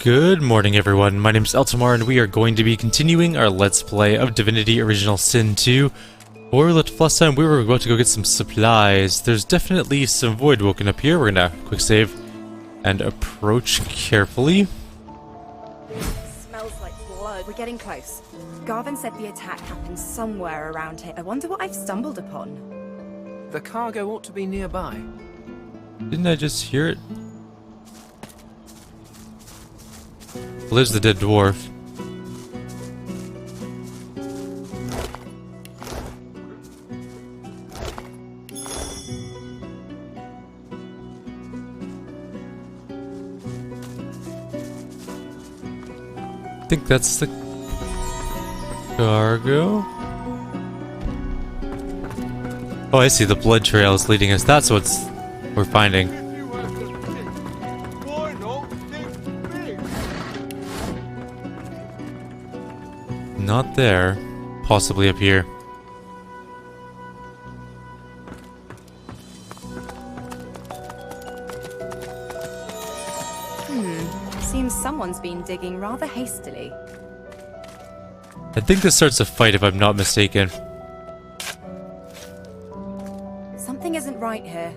Good morning everyone, my name is Eltimar and we are going to be continuing our Let's Play of Divinity Original Sin 2. Or last time we were about to go get some supplies. There's definitely some void woken up here. We're gonna quick save and approach carefully. Smells like blood. We're getting close. Garvin said the attack happened somewhere around here. I wonder what I've stumbled upon. The cargo ought to be nearby. Didn't I just hear it? Well, there's the dead dwarf. I think that's the cargo. Oh, I see. The blood trail is leading us. That's what we're finding. Not there. Possibly up here. Seems someone's been digging rather hastily. I think this starts a fight if I'm not mistaken. Something isn't right here.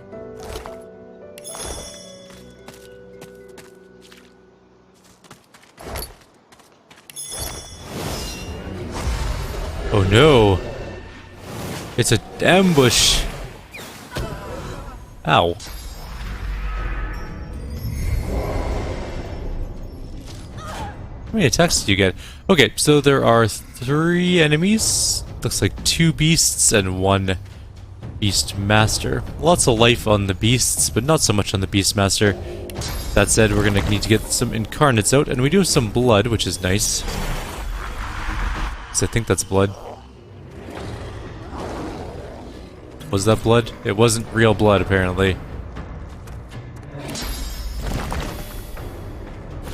Oh no! It's an ambush! Ow. How many attacks did you get? Okay, so there are 3 enemies. Looks like 2 beasts and 1 beast master. Lots of life on the beasts, but not so much on the beast master. That said, we're gonna need to get some incarnates out, and we do have some blood, which is nice. I think that's blood. Was that blood? It wasn't real blood, apparently.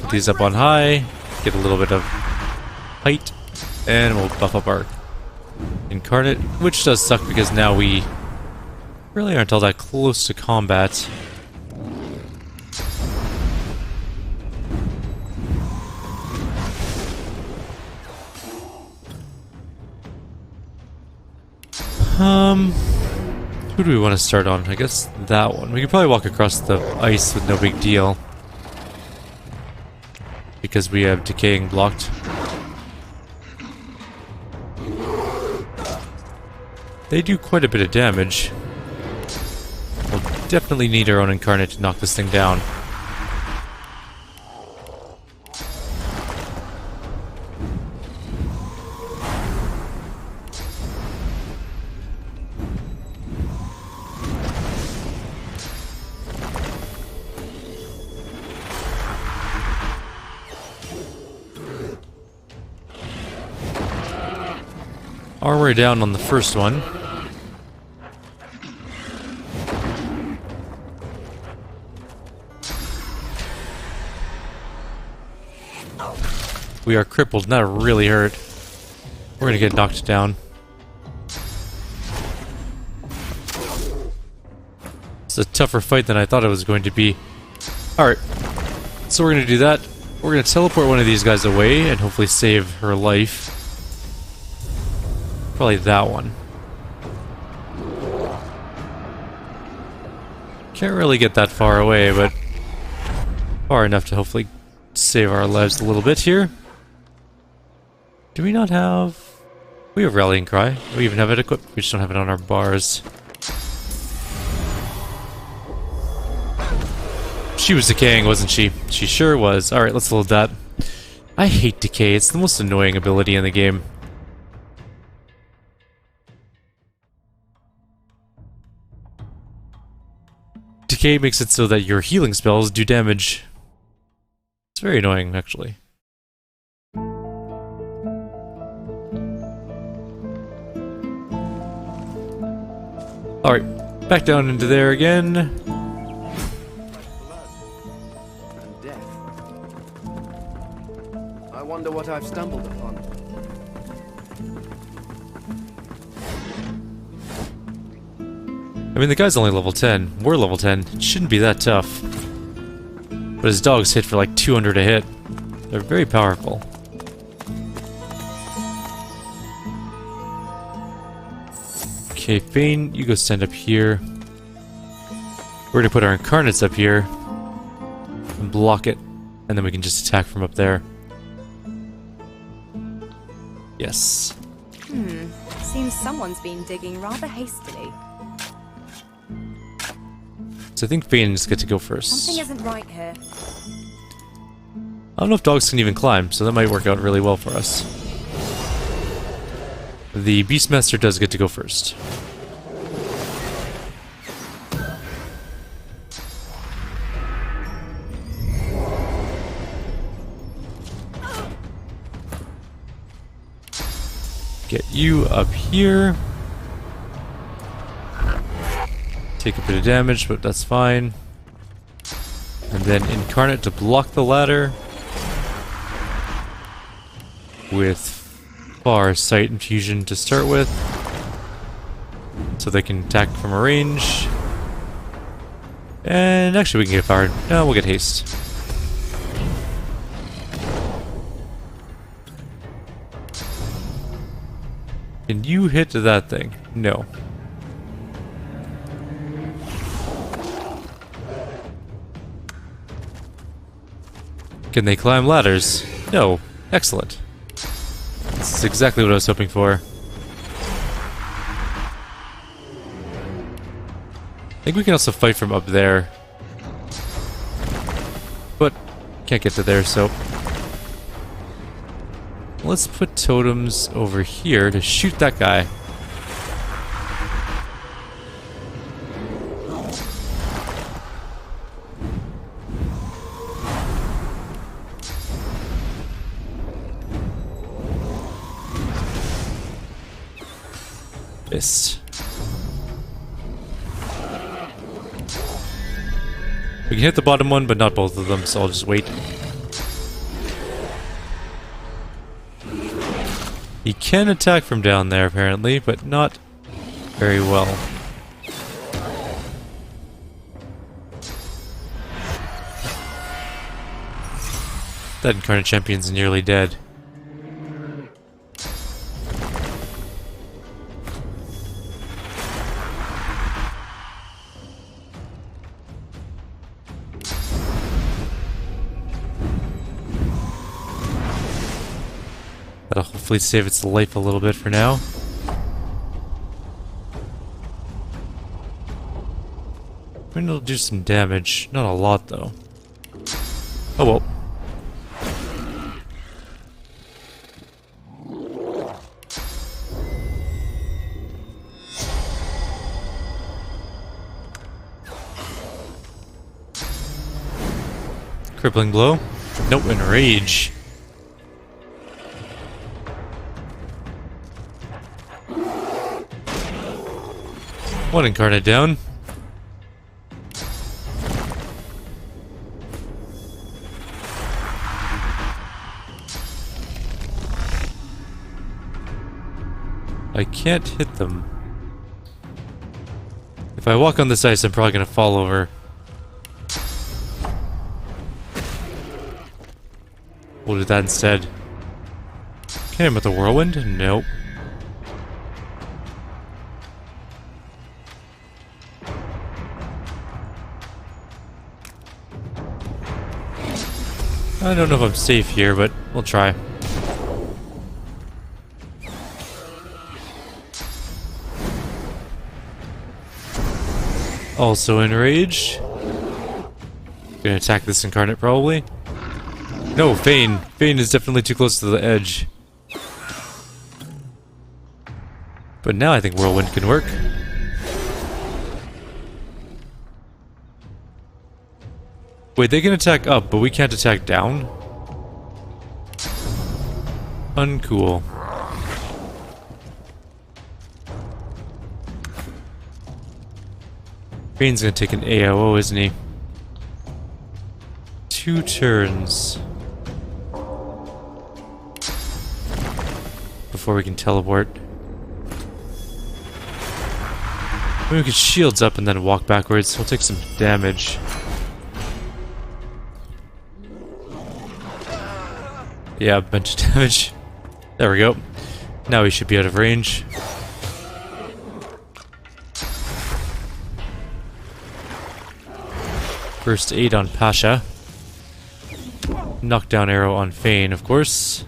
Put these up on high, get a little bit of height, and we'll buff up our incarnate, which does suck because now we really aren't all that close to combat. Who do we want to start on? I guess that one. We could probably walk across the ice with no big deal. Because we have decaying blocked. They do quite a bit of damage. We'll definitely need our own incarnate to knock this thing down. Armor down on the first one. We are crippled, and that really hurt. We're gonna get knocked down. It's a tougher fight than I thought it was going to be. Alright, so we're gonna do that. We're gonna teleport one of these guys away and hopefully save her life. Probably that one. Can't really get that far away, but far enough to hopefully save our lives a little bit here. Do we not have... We have Rallying Cry. We even have it equipped. We just don't have it on our bars. She was decaying, wasn't she? She sure was. Alright, let's load that. I hate decay. It's the most annoying ability in the game. Decay makes it so that your healing spells do damage. It's very annoying, actually. Alright, back down into there again. And death. I wonder what I've stumbled upon. I mean, the guy's only level 10. We're level 10. It shouldn't be that tough. But his dogs hit for like 200 a hit. They're very powerful. Okay, Fane, you go stand up here. We're gonna put our incarnates up here and block it, and then we can just attack from up there. Yes. Seems someone's been digging rather hastily. So I think Fane's get to go first. Something isn't right here. I don't know if dogs can even climb, so that might work out really well for us. The Beastmaster does get to go first. Get you up here. Take a bit of damage, but that's fine. And then Incarnate to block the ladder. With Far Sight Infusion to start with. So they can attack from a range. And actually we can get Powered. No, we'll get Haste. Can you hit that thing? No. Can they climb ladders? No. Excellent. This is exactly what I was hoping for. I think we can also fight from up there. But can't get to there, so let's put totems over here to shoot that guy. Missed. We can hit the bottom one, but not both of them, so I'll just wait. He can attack from down there, apparently, but not very well. That Incarnate Champion's nearly dead. That'll hopefully save its life a little bit for now. I mean, it'll do some damage. Not a lot, though. Oh well. Crippling blow. No, enrage. One Incarnate down. I can't hit them. If I walk on this ice, I'm probably gonna fall over. We'll do that instead. Can I hit him with a whirlwind? Nope. I don't know if I'm safe here, but we'll try. Also enraged. Gonna attack this Incarnate probably. No, Fane. Fane is definitely too close to the edge. But now I think Whirlwind can work. Wait, they can attack up, but we can't attack down? Uncool. Fane's gonna take an AOO, isn't he? 2 turns. Before we can teleport. Maybe we could shields up and then walk backwards. We'll take some damage. Yeah, a bunch of damage. There we go. Now he should be out of range. First aid on Pasha. Knockdown arrow on Fane, of course.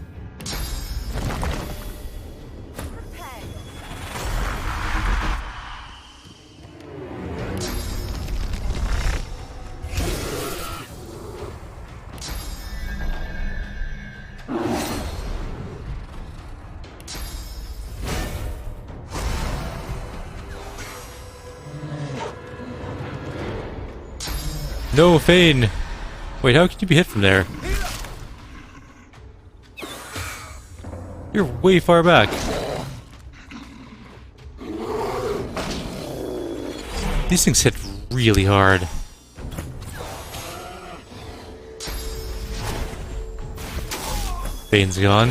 No, Fane! Wait, how can you be hit from there? You're way far back. These things hit really hard. Fane's gone.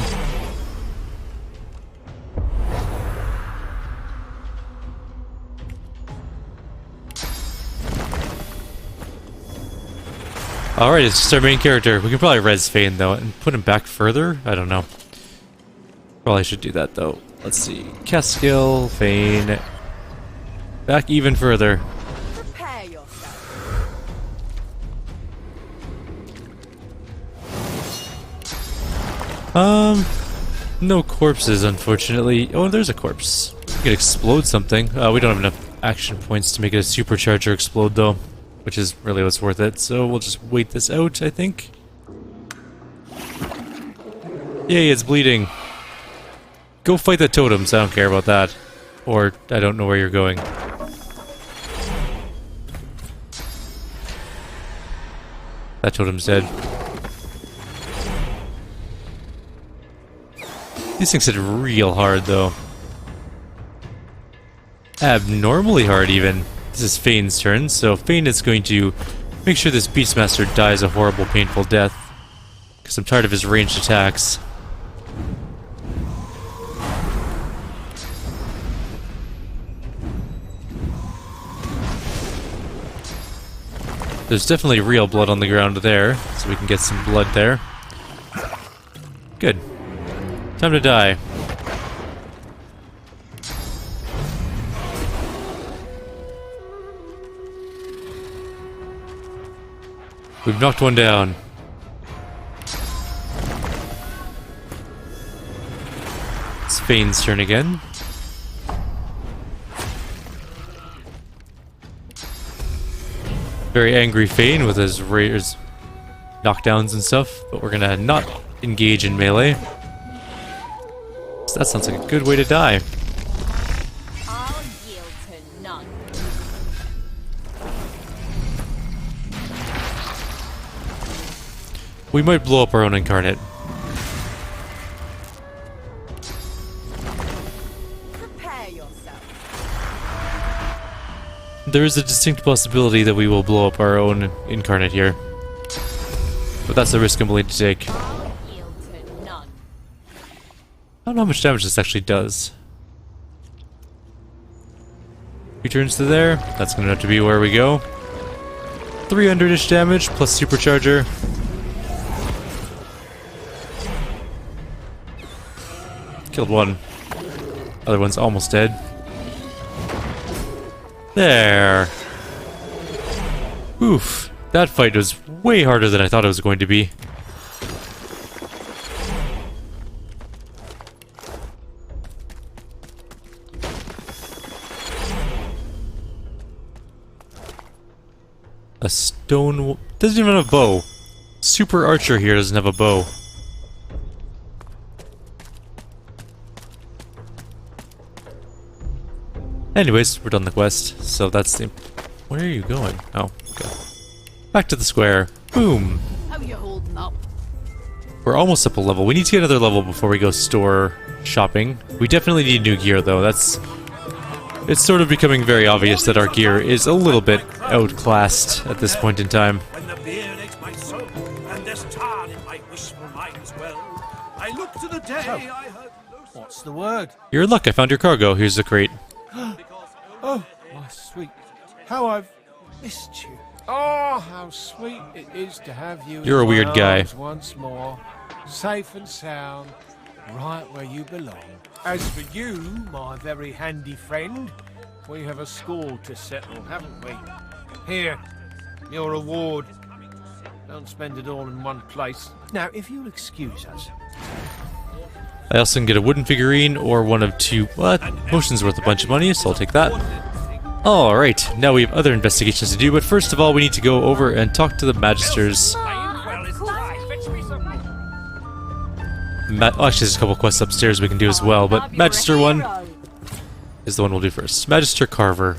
Alright, it's just our main character. We can probably res Fane though and put him back further? I don't know. Probably should do that though. Let's see. Cast skill, Fane. Back even further. Prepare yourself. No corpses, unfortunately. Oh, there's a corpse. We could explode something. We don't have enough action points to make it a supercharger explode though, which is really what's worth it. So we'll just wait this out, I think. Yay, it's bleeding. Go fight the totems, I don't care about that. Or, I don't know where you're going. That totem's dead. These things hit real hard, though. Abnormally hard, even. This is Fane's turn, so Fane is going to make sure this Beastmaster dies a horrible, painful death. Because I'm tired of his ranged attacks. There's definitely real blood on the ground there, so we can get some blood there. Good. Time to die. We've knocked one down. It's Fane's turn again. Very angry Fane with his raiders, knockdowns and stuff, but we're gonna not engage in melee. So that sounds like a good way to die. I'll yield to none. We might blow up our own incarnate. Prepare yourself. There is a distinct possibility that we will blow up our own incarnate here. But that's a risk I'm willing to take. I'll yield to none. I don't know how much damage this actually does. Returns to there. That's gonna have to be where we go. 300-ish damage plus supercharger. Killed one. Other one's almost dead. There. Oof. That fight was way harder than I thought it was going to be. A stone... doesn't even have a bow. Super Archer here doesn't have a bow. Anyways, we're done the quest, so that's the... Where are you going? Oh, okay. Back to the square. Boom! How you holding up? We're almost up a level. We need to get another level before we go store shopping. We definitely need new gear, though. That's... It's sort of becoming very obvious that our gear is a little bit outclassed at this point in time. When the beer aches my soul, and there's tar in my wishful mind as well. I look to the day I heard no What's the word? You're in luck, I found your cargo. Here's the crate. Oh, my sweet. How I've missed you. Oh, how sweet it is to have you You're a in my weird guy. arms once more, safe and sound, right where you belong. As for you, my very handy friend, we have a score to settle, haven't we? Here, your reward. Don't spend it all in one place. Now, if you'll excuse us. I also can get a wooden figurine or one of two. What? Potion's worth a bunch of money, so I'll take that. Alright, now we have other investigations to do, but first of all we need to go over and talk to the Magisters. Actually, there's a couple quests upstairs we can do as well, but Magister 1 is the one we'll do first. Magister Carver.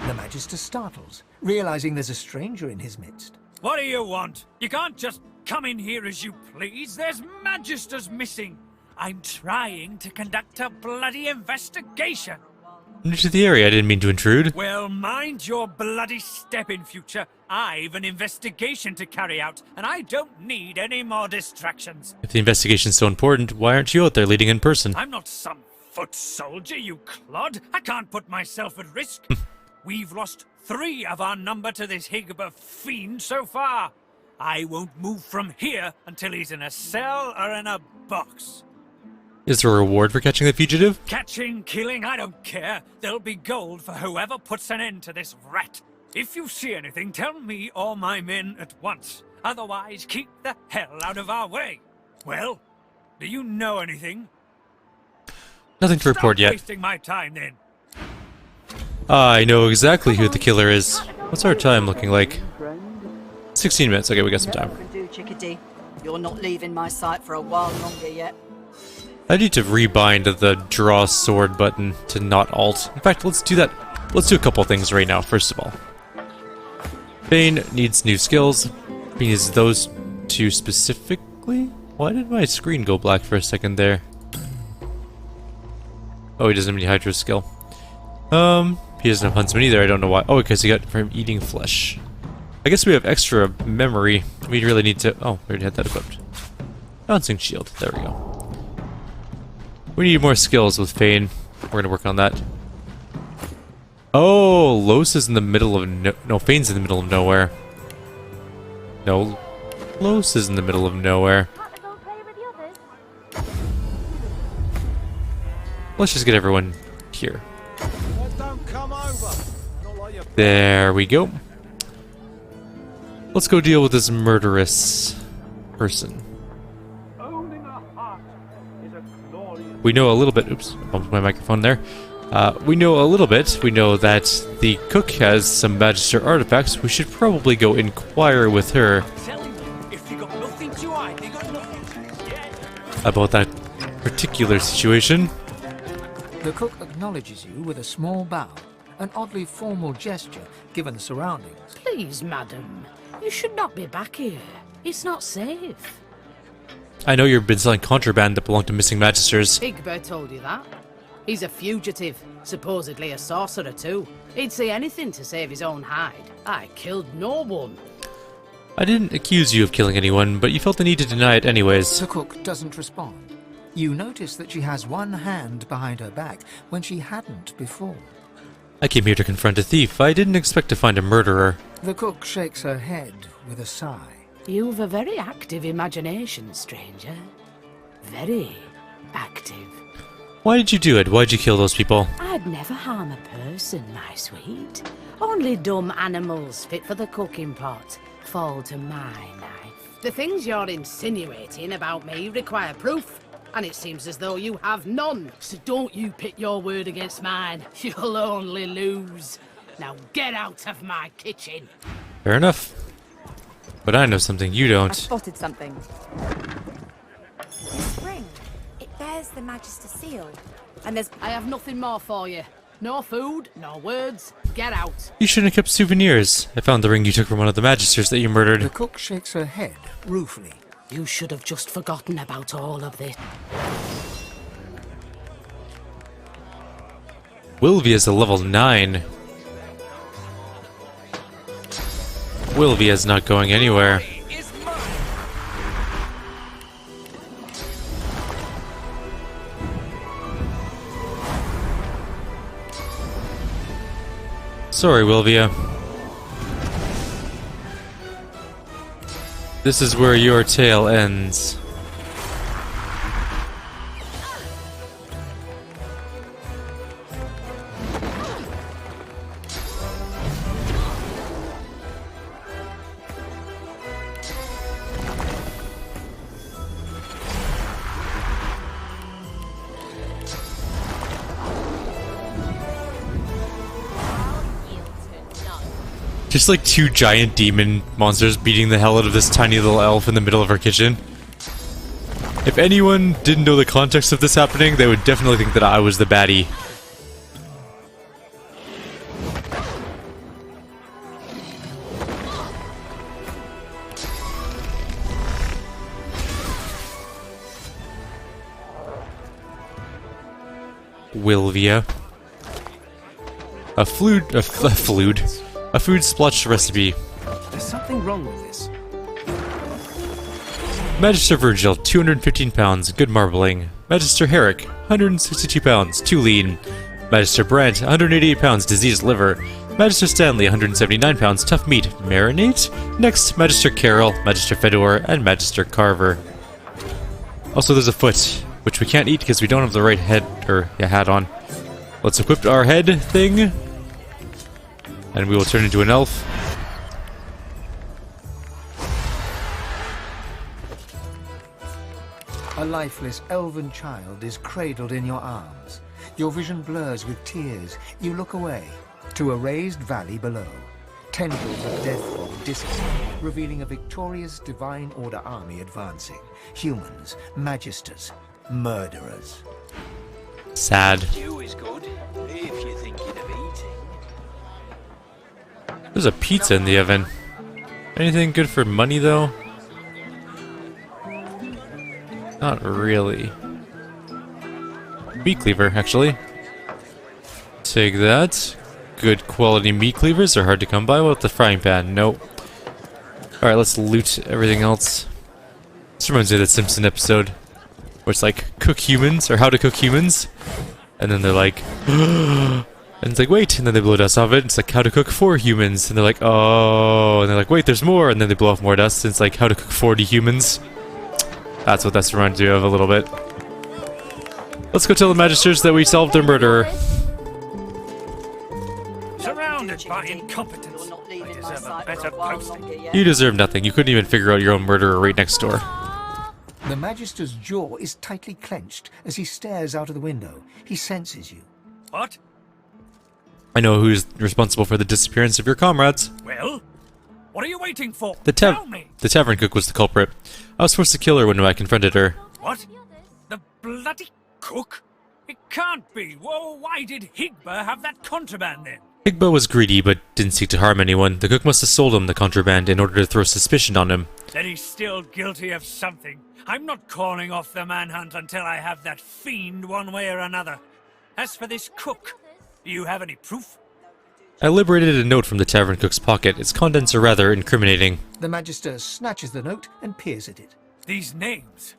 The Magister startles, realizing there's a stranger in his midst. What do you want? You can't just come in here as you please. There's Magisters missing. I'm trying to conduct a bloody investigation. New to the area, I didn't mean to intrude. Well, mind your bloody step in future. I've an investigation to carry out, and I don't need any more distractions. If the investigation's so important, why aren't you out there leading in person? I'm not some foot soldier, you clod. I can't put myself at risk. We've lost 3 of our number to this Higba fiend so far. I won't move from here until he's in a cell or in a box. Is there a reward for catching the fugitive? Catching, killing, I don't care. There'll be gold for whoever puts an end to this rat. If you see anything, tell me or my men at once. Otherwise, keep the hell out of our way. Well, do you know anything? Nothing to report Stop yet. wasting my time then. I know exactly who the killer is. What's our time looking like? 16 minutes. Okay, we got some time. Do, Chickadee. You're not leaving my sight for a while longer yet. I need to rebind the draw sword button to not alt. In fact, let's do that. Let's do a couple things right now, first of all. Bane needs new skills. Bane needs those 2 specifically? Why did my screen go black for a second there? Oh, he doesn't have any Hydro skill. He doesn't have Huntsman either, I don't know why. Oh, because he got it from eating flesh. I guess we have extra memory. We really need to... Oh, we already had that equipped. Bouncing shield, there we go. We need more skills with Fane. We're gonna work on that. Oh, Los is in the middle of no, Fane's in the middle of nowhere. No, Los is in the middle of nowhere. Let's just get everyone here. There we go. Let's go deal with this murderous person. We know a little bit. Oops, I bumped my microphone there. We know a little bit. We know that the cook has some Magister artifacts. We should probably go inquire with her about that particular situation. The cook acknowledges you with a small bow, an oddly formal gesture given the surroundings. Please, madam, you should not be back here. It's not safe. I know you've been selling contraband that belonged to missing Magisters. Higba told you that. He's a fugitive, supposedly a sorcerer too. He'd say anything to save his own hide. I killed no one. I didn't accuse you of killing anyone, but you felt the need to deny it anyways. The cook doesn't respond. You notice that she has one hand behind her back when she hadn't before. I came here to confront a thief. I didn't expect to find a murderer. The cook shakes her head with a sigh. You've a very active imagination, stranger. Very active. Why did you do it? Why'd you kill those people? I'd never harm a person, my sweet. Only dumb animals fit for the cooking pot fall to my knife. The things you're insinuating about me require proof, and it seems as though you have none. So don't you pit your word against mine. You'll only lose. Now get out of my kitchen. Fair enough. But I know something you I don't. spotted something. This ring. It bears the Magister seal. And there's... I have nothing more for you. No food, no words. Get out. You shouldn't have kept souvenirs. I found the ring you took from one of the Magisters that you The murdered. cook shakes her head ruefully. You should have just forgotten about all of this. Wilvia's a level 9. Wilvia's not going anywhere. Sorry, Wilvia. This is where your tale ends. Just like two giant demon monsters beating the hell out of this tiny little elf in the middle of our kitchen. If anyone didn't know the context of this happening, they would definitely think that I was the baddie. Wilvia. A food splotch recipe. There's something wrong with this. Magister Virgil, 215 pounds, good marbling. Magister Herrick, 162 pounds, too lean. Magister Brandt, 188 pounds, diseased liver. Magister Stanley, 179 pounds, tough meat, marinate? Next, Magister Carroll, Magister Fedor, and Magister Carver. Also, there's a foot, which we can't eat because we don't have the right head, or hat on. Let's equip our head thing, and we will turn into an elf. A lifeless elven child is cradled in your arms. Your vision blurs with tears. You look away to a raised valley below. Tendrils of death fog dissipate, revealing a victorious Divine Order army advancing. Humans, magisters, murderers. Sad. Stew is good, if you're thinking of eating. There's a pizza in the oven. Anything good for money, though? Not really. Meat cleaver, actually. Take that. Good quality meat cleavers are hard to come by. What about the frying pan? Nope. Alright, let's loot everything else. This reminds me of that Simpson episode where it's like, cook humans, or how to cook humans. And then they're like, and it's like, wait, and then they blow dust off it. It's like, how to cook 4 humans. And they're like, oh, and they're like, wait, there's more. And then they blow off more dust. And it's like, how to cook 40 humans. That's what that's reminded you of a little bit. Let's go tell the magisters that we solved their murderer. Surrounded by incompetence. I deserve a better posting. You deserve nothing. You couldn't even figure out your own murderer right next door. The Magister's jaw is tightly clenched as he stares out of the window. He senses you. What? I know who's responsible for the disappearance of your comrades. Well, what are you waiting for? Tell me. The tavern cook was the culprit. I was forced to kill her when I confronted her. What? The bloody cook? It can't be. Whoa, why did Higba have that contraband then? Higba was greedy, but didn't seek to harm anyone. The cook must have sold him the contraband in order to throw suspicion on him. Then he's still guilty of something. I'm not calling off the manhunt until I have that fiend one way or another. As for this cook, do you have any proof? I liberated a note from the tavern cook's pocket. Its contents are rather incriminating. The Magister snatches the note and peers at it. These names,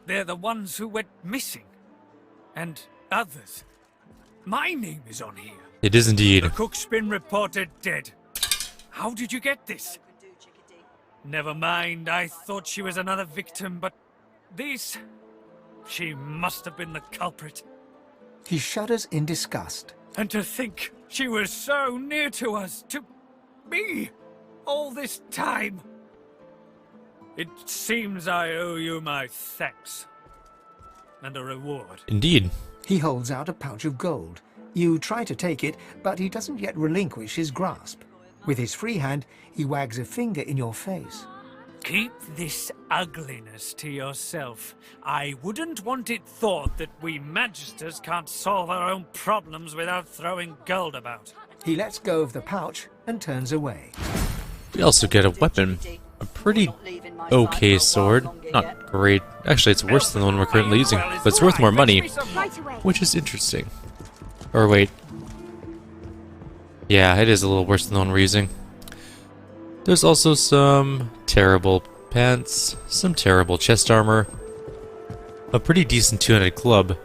they're the ones who went missing. And others. My name is on here. It is indeed. The cook's been reported dead. How did you get this? Never mind, I thought she was another victim, but this... She must have been the culprit. He shudders in disgust. And to think she was so near to us, to me, all this time. It seems I owe you my thanks. And a reward. Indeed. He holds out a pouch of gold. You try to take it, but he doesn't yet relinquish his grasp. With his free hand, he wags a finger in your face. Keep this ugliness to yourself. I wouldn't want it thought that we magisters can't solve our own problems without throwing gold about. He lets go of the pouch and turns away. We also get a weapon. A pretty okay sword. Not great. Actually, it's worse than the one we're currently using, but it's worth more money, which is interesting. Or wait. Yeah, it is a little worse than the one we're using. There's also some terrible pants, some terrible chest armor, a pretty decent two-handed club,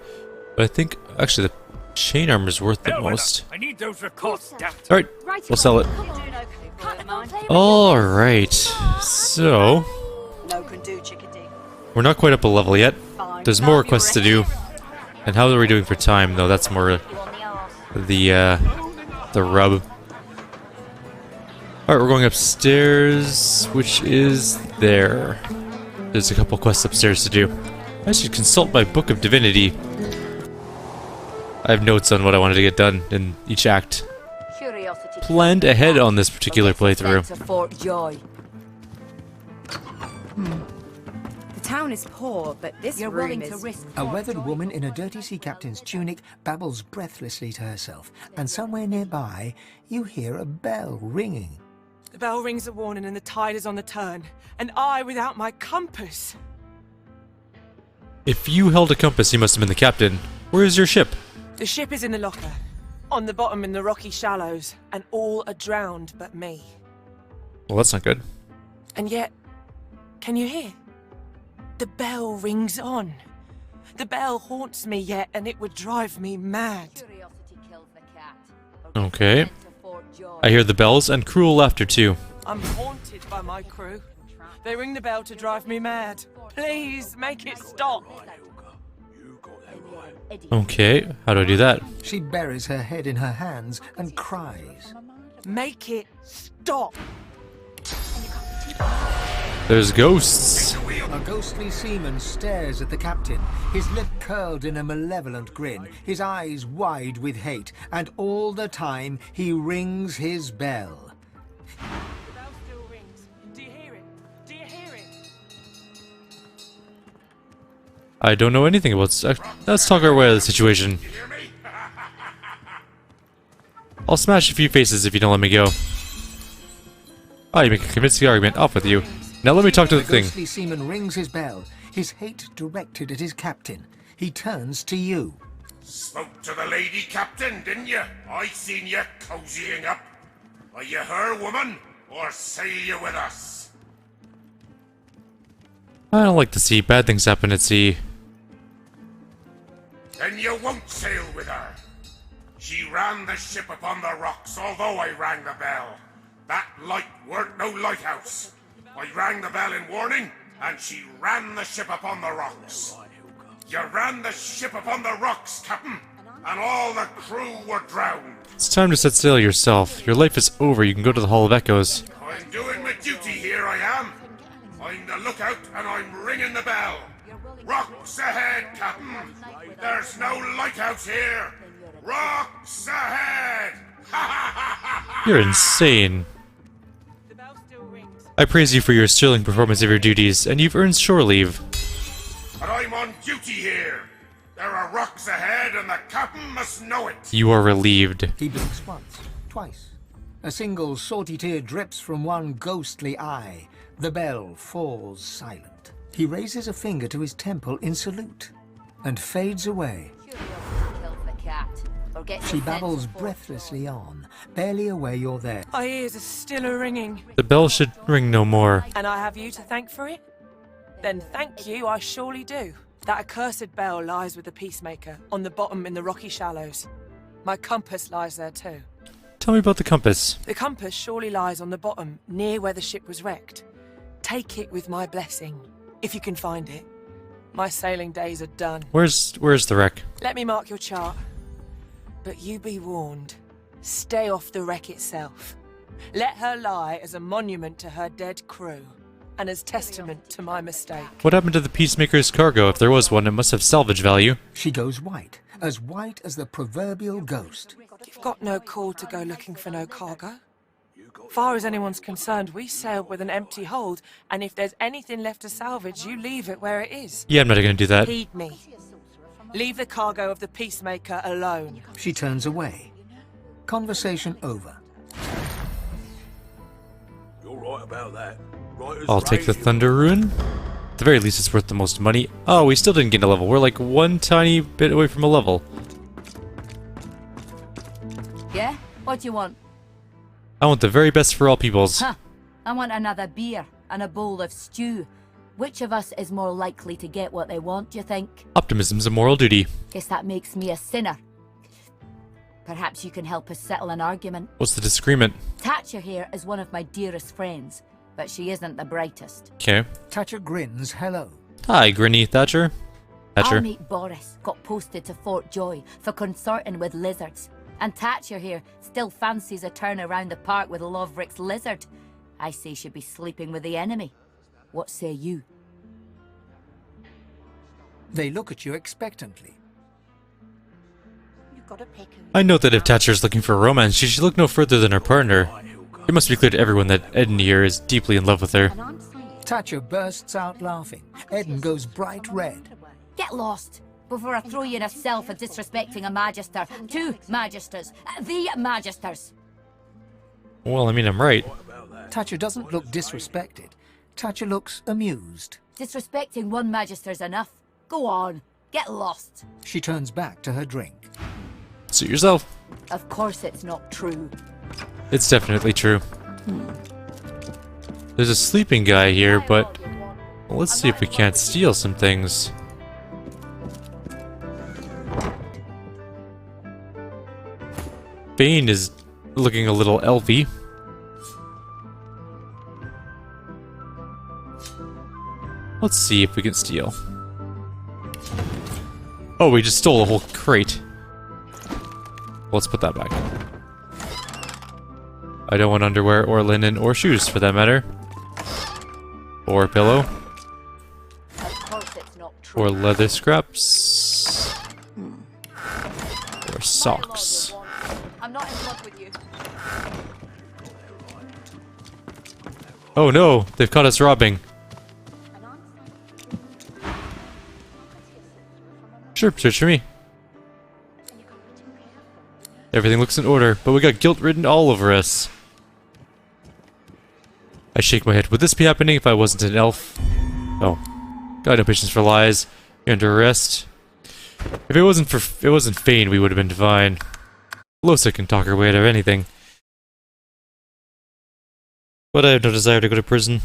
but I think actually the chain armor is worth the most. I need those records down. Alright, we'll sell it. Alright, so We're not quite up a level yet. There's more quests to do. And how are we doing for time, though? That's more the rub. Alright, we're going upstairs, which is there. There's a couple quests upstairs to do. I should consult my book of Divinity. I have notes on what I wanted to get done in each act. Planned ahead on this particular playthrough. The town is poor, but this room is... A weathered woman in a dirty sea captain's tunic babbles breathlessly to herself, and somewhere nearby, you hear a bell ringing. The bell rings a warning and the tide is on the turn, and I without my compass. If you held a compass, you must have been the captain. Where is your ship? The ship is in the locker, on the bottom in the rocky shallows, and all are drowned but me. Well, that's not good. And yet, can you hear? The bell rings on. The bell haunts me yet, and it would drive me mad. Okay. I hear the bells and cruel laughter too. I'm haunted by my crew. They ring the bell to drive me mad. Please make it stop. Okay, how do I do that? She buries her head in her hands and cries. Make it stop. There's ghosts. A ghostly seaman stares at the captain, his lip curled in a malevolent grin, his eyes wide with hate, and all the time he rings his bell. The bell still rings. Do you hear it? Do you hear it? I don't know anything about... Let's talk our way out of the situation. I'll smash a few faces if you don't let me go. Oh, you make a convincing argument. Off with you. Now let me talk to the thing. The ghostly seaman rings his bell, his hate directed at his captain. He turns to you. Spoke to the lady captain, didn't you? I seen you cozying up. Are you her woman, or sail you with us? I don't like to see bad things happen at sea. Then you won't sail with her. She ran the ship upon the rocks, although I rang the bell. That light weren't no lighthouse. I rang the bell in warning, and she ran the ship upon the rocks. You ran the ship upon the rocks, Captain, and all the crew were drowned. It's time to set sail yourself. Your life is over. You can go to the Hall of Echoes. I'm doing my duty here, I am. I'm the lookout, and I'm ringing the bell. Rocks ahead, Captain. There's no lighthouse here. Rocks ahead! You're insane. The bell still rings. I praise you for your sterling performance of your duties, and you've earned shore leave. But I'm on duty here. There are rocks ahead, and the captain must know it. You are relieved. He blinks once, twice. A single salty tear drips from one ghostly eye. The bell falls silent. He raises a finger to his temple in salute, and fades away. She babbles breathlessly on, barely aware you're there. My ears are still a-ringing. The bell should ring no more. And I have you to thank for it? Then thank you, I surely do. That accursed bell lies with the Peacemaker, on the bottom in the rocky shallows. My compass lies there too. Tell me about the compass. The compass surely lies on the bottom, near where the ship was wrecked. Take it with my blessing, if you can find it. My sailing days are done. Where's the wreck? Let me mark your chart. But you be warned. Stay off the wreck itself. Let her lie as a monument to her dead crew, and as testament to my mistake. What happened to the Peacemaker's cargo? If there was one, it must have salvage value. She goes white as the proverbial ghost. You've got no call to go looking for no cargo. Far as anyone's concerned, we sailed with an empty hold, and if there's anything left to salvage, you leave it where it is. Yeah, I'm not gonna do that. Heed me. Leave the cargo of the Peacemaker alone. She turns away. Conversation over. You're right about that. Right as I'll take the rain. Thunder Rune. At the very least, it's worth the most money. Oh, we still didn't get a level. We're like one tiny bit away from a level. Yeah? What do you want? I want the very best for all peoples. Huh. I want another beer and a bowl of stew. Which of us is more likely to get what they want, do you think? Optimism's a moral duty. Guess that makes me a sinner. Perhaps you can help us settle an argument. What's the disagreement? Thatcher here is one of my dearest friends, but she isn't the brightest. Okay. Thatcher grins hello. Hi, Grinny Thatcher. Our mate Boris got posted to Fort Joy for consorting with lizards. And Thatcher here still fancies a turn around the park with Loverick's lizard. I say she'd be sleeping with the enemy. What say you? They look at you expectantly. I note that if Thatcher's looking for romance, she should look no further than her partner. It must be clear to everyone that Eden here is deeply in love with her. Thatcher bursts out laughing. Eden goes bright red. Get lost before I throw you in a cell for disrespecting a magister. 2 magisters. The magisters. Well, I mean, I'm right. Thatcher doesn't look disrespected. Thatcher looks amused. Disrespecting 1 magister's enough. Go on. Get lost. She turns back to her drink. Suit yourself. Of course it's not true. It's definitely true. There's a sleeping guy here, but well, let's see if we can't steal some things. Bane is looking a little elfy. Let's see if we can steal. Oh, we just stole a whole crate. Let's put that back. I don't want underwear or linen or shoes for that matter. Or a pillow. Of course it's not true. Or leather scraps. Or socks. I'm not in love with you. Oh no, they've caught us robbing. Sure, search for me. Everything looks in order, but we got guilt written all over us. I shake my head. Would this be happening if I wasn't an elf? Oh. Got no patience for lies. You're under arrest. If it wasn't Fane, we would have been divine. Losa can talk her way out of anything. But I have no desire to go to prison.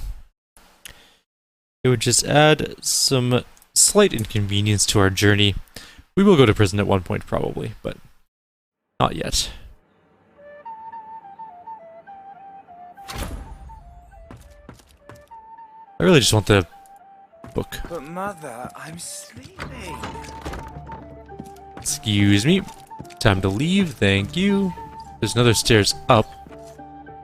It would just add some slight inconvenience to our journey. We will go to prison at one point, probably, but not yet. I really just want the book. But Mother, I'm sleeping. Excuse me. Time to leave, thank you. There's another stairs up.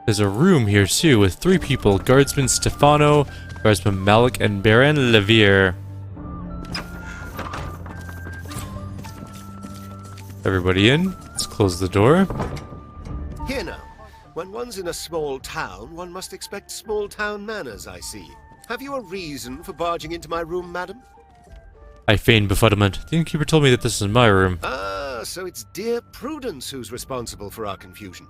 There's a room here too with 3 people. Guardsman Stefano, Guardsman Malik, and Baron Levier. Everybody in. Let's close the door. Here now. When one's in a small town, one must expect small town manners, I see. Have you a reason for barging into my room, madam? I feign befuddlement. The innkeeper told me that this is my room. Ah, so it's dear Prudence who's responsible for our confusion.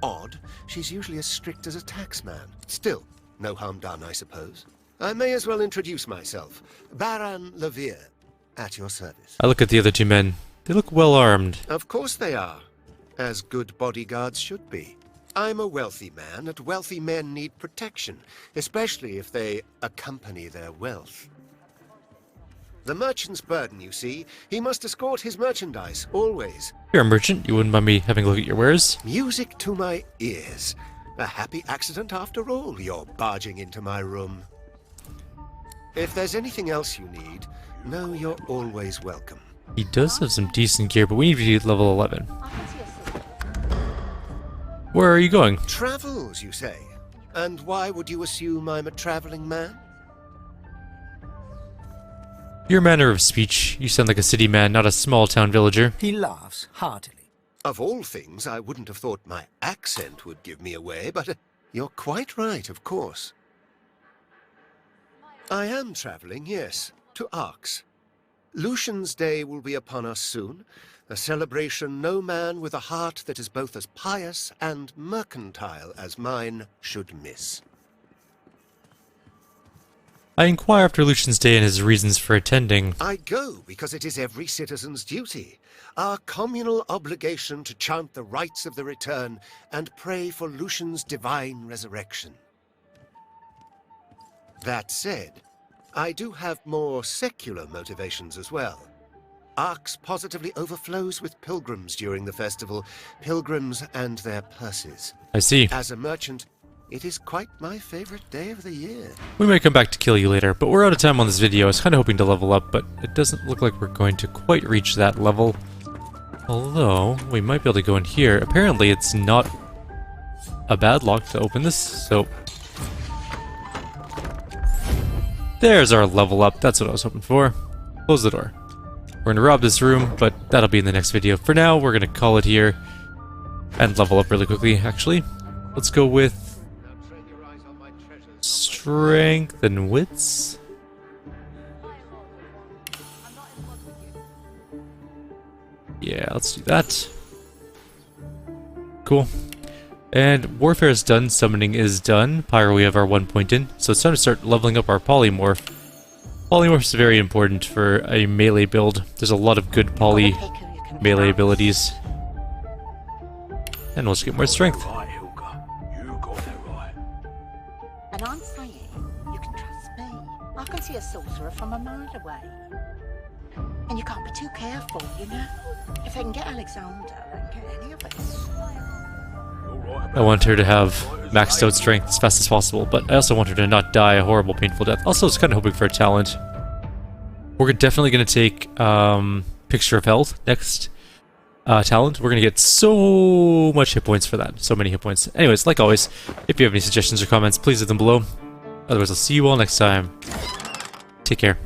Odd. She's usually as strict as a taxman. Still, no harm done, I suppose. I may as well introduce myself. Baron Levier, at your service. I look at the other 2 men. They look well armed. Of course they are. As good bodyguards should be. I'm a wealthy man, and wealthy men need protection, especially if they accompany their wealth. The merchant's burden, you see. He must escort his merchandise, always. You're a merchant. You wouldn't mind me having a look at your wares? Music to my ears. A happy accident after all, you're barging into my room. If there's anything else you need, know you're always welcome. He does have some decent gear, but we need to be level 11. Where are you going? Travels, you say? And why would you assume I'm a traveling man? Your manner of speech. You sound like a city man, not a small-town villager. He laughs heartily. Of all things, I wouldn't have thought my accent would give me away, but you're quite right, of course. I am traveling, yes, to Arx. Lucian's Day will be upon us soon, a celebration no man with a heart that is both as pious and mercantile as mine should miss. I inquire after Lucian's Day and his reasons for attending. I go because it is every citizen's duty, our communal obligation to chant the rites of the return and pray for Lucian's divine resurrection. That said, I do have more secular motivations as well. Arx positively overflows with pilgrims during the festival, pilgrims and their purses. I see. As a merchant, It is quite my favorite day of the year. We might come back to kill you later, but we're out of time on this video. I was kind of hoping to level up, but it doesn't look like we're going to quite reach that level. Although, we might be able to go in here. Apparently, it's not a bad lock to open this, so... There's our level up. That's what I was hoping for. Close the door. We're going to rob this room, but that'll be in the next video. For now, we're going to call it here and level up really quickly, actually. Let's go with strength and wits. Yeah, let's do that. Cool. And warfare is done, summoning is done. Pyro, we have our 1 point in, so it's time to start leveling up our polymorph. Polymorph is very important for a melee build. There's a lot of good poly melee abilities. And we'll just get more strength. And I'm saying, you can trust me. I can see a sorcerer from a mile away. And you can't be too careful, you know? If they can get Alexander, they can get any of us. I want her to have maxed out strength as fast as possible, but I also want her to not die a horrible, painful death. Also, I was kind of hoping for a talent. We're definitely going to take Picture of Health next talent. We're going to get so much hit points for that. So many hit points. Anyways, like always, if you have any suggestions or comments, please leave them below. Otherwise, I'll see you all next time. Take care.